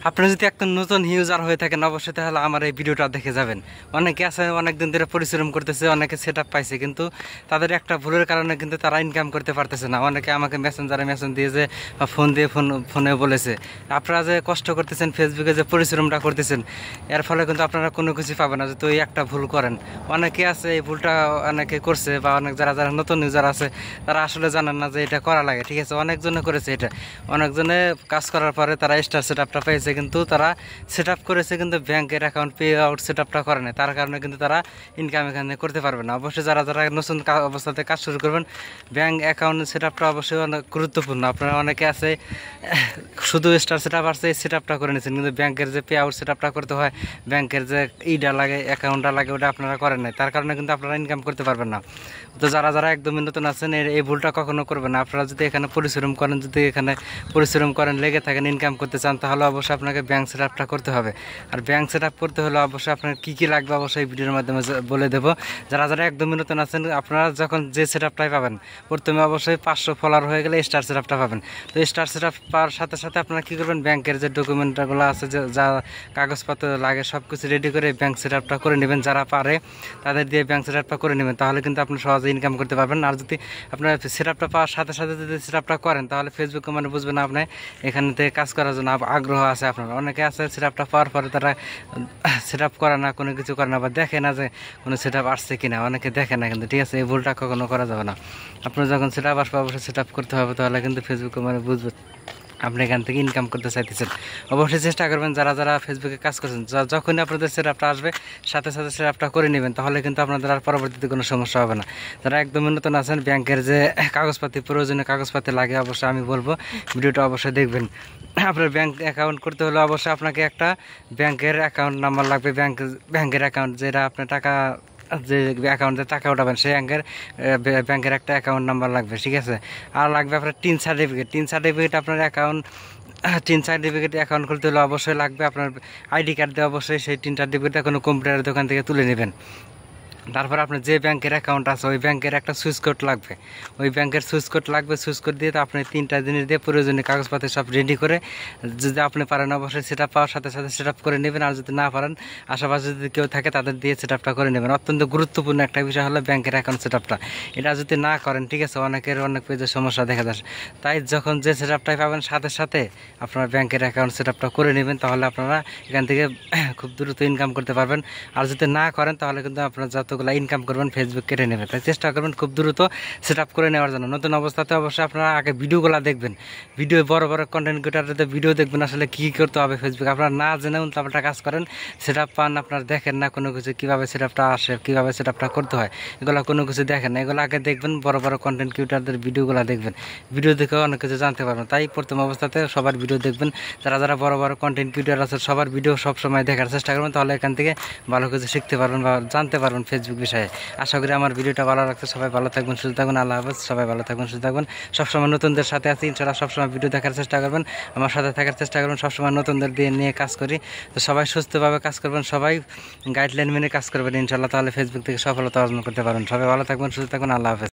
আপনি যদি একটা নতুন ইউজার হয়ে থাকেন অবশ্যই তাহলে আমার এই ভিডিওটা দেখে যাবেন। অনেকে আছে অনেকদিন ধরে পরিশ্রম করতেছে, অনেকে সেট আপ পাইছে, কিন্তু তাদের একটা ভুলের কারণে কিন্তু তারা ইনকাম করতে পারতেছে না। অনেকে আমাকে মেসেঞ্জারে মেসেজ দিয়েছে, ফোন দিয়ে ফোনে বলেছে আপনারা যে কষ্ট করতেছেন, ফেসবুকে যে পরিশ্রমটা করতেছেন, এর ফলে কিন্তু আপনারা কোনো কিছু পাবেন না যদি ওই একটা ভুল করেন। অনেকে আছে এই ভুলটা অনেকে করছে, বা অনেক যারা যারা নতুন ইউজার আছে তারা আসলে জানেন না যে এটা করা লাগে। ঠিক আছে, অনেকজনে করেছে এটা, অনেকজনে কাজ করার পরে তারা স্টার সেট আপটা পেয়েছে, কিন্তু তারা সেট আপ করেছে কিন্তু ব্যাংকের অ্যাকাউন্ট পে আউট সেট আপটা করে না। তার কারণে কিন্তু তারা ইনকাম এখানে করতে পারবে না। অবশ্যই যারা যারা নতুন অবস্থাতে কাজ শুরু করবেন, ব্যাংক অ্যাকাউন্ট সেট আপটা অবশ্যই অনেক গুরুত্বপূর্ণ। আপনারা অনেকে আছে শুধু স্টার সেট আপ আসছে এই সেট আপটা করে নিয়েছেন, কিন্তু ব্যাংকের যে পে আউট সেট আপটা করতে হয়, ব্যাংকের যে ইটা লাগে, অ্যাকাউন্টটা লাগে, ওটা আপনারা করেন নাই। তার কারণে কিন্তু আপনারা ইনকাম করতে পারবেন না। তো যারা যারা একদমই নতুন আছেন এই ভুলটা কখনো করবেন না। আপনারা যদি এখানে পরিশ্রম করেন, যদি এখানে পরিশ্রম করেন, লেগে থাকেন, ইনকাম করতে চান, তাহলে অবশ্যই আপনাকে ব্যাংক সেট আপটা করতে হবে। আর ব্যাংক সেট আপ করতে হলে অবশ্যই আপনার কী কী লাগবে অবশ্যই এই ভিডিওর মাধ্যমে বলে দেবো। যারা যারা একদমই নতুন আছেন, আপনারা যখন যে সেট আপটাই পাবেন, প্রথমে অবশ্যই 500 ফলোয়ার হয়ে গেলে স্টার সেট আপটা পাবেন। তো স্টার সেট আপ পাওয়ার সাথে সাথে আপনারা কী করবেন, ব্যাংকের যে ডকুমেন্টগুলো আছে, যা কাগজপত্র লাগে সব কিছু রেডি করে ব্যাংক সেট আপটা করে নেবেন। যারা পারে তাদের দিয়ে ব্যাংক সেট আপটা করে নেবেন, তাহলে কিন্তু আপনি সহজে ইনকাম করতে পারবেন। আর যদি আপনার সেট আপটা পাওয়ার সাথে সাথে যদি সেট আপটা করেন, তাহলে ফেসবুকে মানে বুঝবেন আপনি এখান থেকে কাজ করার জন্য আগ্রহ আছে আপনার। অনেকে আছে সেট আপটা পাওয়ার পরে তারা সেট আপ করে না, কোনো কিছু করে না, বা দেখে না যে কোনো সেট আপ আসছে কিনা, অনেকে দেখে না কিন্তু। ঠিক আছে, এই ভুলটা কখনো করা যাবে না। আপনার যখন সেট আপ আসবে অবশ্যই সেট আপ করতে হবে, তাহলে কিন্তু ফেসবুকে মানে বুঝবে আপনি এখান থেকে ইনকাম করতে চাইতেছেন। অবশ্যই চেষ্টা করবেন যারা যারা ফেসবুকে কাজ করছেন, যখনই আপনাদের সেট আপটা আসবে সাথে সাথে সেট আপটা করে নেবেন, তাহলে কিন্তু আপনাদের আর পরবর্তীতে কোনো সমস্যা হবে না। যারা একদমই নতুন আছেন, ব্যাংকের যে কাগজপাতি, প্রয়োজনীয় কাগজপাতি লাগে, অবশ্যই আমি বলবো ভিডিওটা অবশ্যই দেখবেন। আপনার ব্যাংক অ্যাকাউন্ট করতে হলে অবশ্যই আপনাকে একটা ব্যাংকের অ্যাকাউন্ট নাম্বার লাগবে। ব্যাংকের অ্যাকাউন্ট যেটা আপনার টাকা, যে অ্যাকাউন্টে টাকা উঠাবেন সেই ব্যাংকের একটা অ্যাকাউন্ট নাম্বার লাগবে। ঠিক আছে, আর লাগবে আপনার টিন সার্টিফিকেট। আপনার টিন সার্টিফিকেট অ্যাকাউন্ট খুলতে হলে অবশ্যই লাগবে আপনার আইডি কার্ড দিয়ে অবশ্যই সেই টিন সার্টিফিকেটটা কোনো কম্পিউটারের দোকান থেকে তুলে নেবেন। তারপর আপনার যে ব্যাংকের অ্যাকাউন্ট আছে ওই ব্যাংকের একটা সুইচ কোড লাগবে, ওই ব্যাংকের সুইচ কোড লাগবে। সুইচ কোড দিয়ে তো আপনি 3টা জিনিস দিয়ে প্রয়োজনীয় কাগজপত্র সব রেডি করে, যদি আপনি পারেন অবশ্যই সেট আপ পাওয়ার সাথে সাথে সেট আপ করে নেবেন। আর যদি না পারেন, আশেপাশে যদি কেউ থাকে তাদের দিয়ে সেট আপটা করে নেবেন। অত্যন্ত গুরুত্বপূর্ণ একটা বিষয় হলো ব্যাংকের অ্যাকাউন্ট সেট আপটা। এটা যদি না করেন, ঠিক আছে, অনেকের অনেক পেজে সমস্যা দেখা যায়। তাই যখন যে সেট আপটাই পাবেন সাথে সাথে আপনার ব্যাংকের অ্যাকাউন্ট সেট আপটা করে নেবেন, তাহলে আপনারা এখান থেকে খুব দ্রুত ইনকাম করতে পারবেন। আর যদি না করেন, তাহলে কিন্তু আপনার যতগুলো ইনকাম করবেন ফেসবুক কেটে নেবে। তাই চেষ্টা করবেন খুব দ্রুত সেট আপ করে নেওয়ার জন্য। নতুন অবস্থাতে অবশ্যই আপনারা আগে ভিডিওগুলো দেখবেন, বড় বড় কন্টেন্ট ক্রিয়েটরদের ভিডিও দেখবেন আসলে কী করতে হবে ফেসবুক। আপনারা না জেনে উল্টাপাল্টা কাজ করেন, সেট আপ পান, আপনারা দেখেন না কোনো কিছু, কীভাবে সেট আপটা আসে, কীভাবে সেট আপটা করতে হয়, এগুলো কোনো কিছু দেখেন না। এগুলো আগে দেখবেন, বড় বড় কন্টেন্ট ক্রিয়েটরদের ভিডিওগুলো দেখবেন, ভিডিও দেখে অনেক কিছু জানতে পারবেন। তাই প্রথম অবস্থাতে সবার ভিডিও দেখবেন। যারা যারা বড় বড় কন্টেন্ট ক্রিয়েটর আছে সবার ভিডিও সবসময় দেখার চেষ্টা করবেন, তাহলে এখান থেকে ভালো কিছু শিখতে পারবেন বা জানতে পারবেন ফেসবুক বিষয়ে। আশা করি আমার ভিডিওটা ভালো লাগছে। সবাই ভালো থাকবেন, সুস্থ থাকবেন। আল্লাহ হাফেজ। সবাই ভালো থাকবেন, সুস্থ থাকবেন। সবসময় নতুনদের সাথে আছি, ইনশাআল্লাহ সবসময় ভিডিও দেখার চেষ্টা করবেন, আমার সাথে থাকার চেষ্টা করবেন। সবসময় নতুনদের দিয়ে নিয়ে কাজ করি। তো সবাই সুস্থভাবে কাজ করবেন, সবাই গাইডলাইন মেনে কাজ করবেন ইনশাআল্লাহ, তাহলে ফেসবুক থেকে সফলতা অর্জন করতে পারবেন। সবাই ভালো থাকবেন, সুস্থ থাকবেন। আল্লাহ হাফেজ।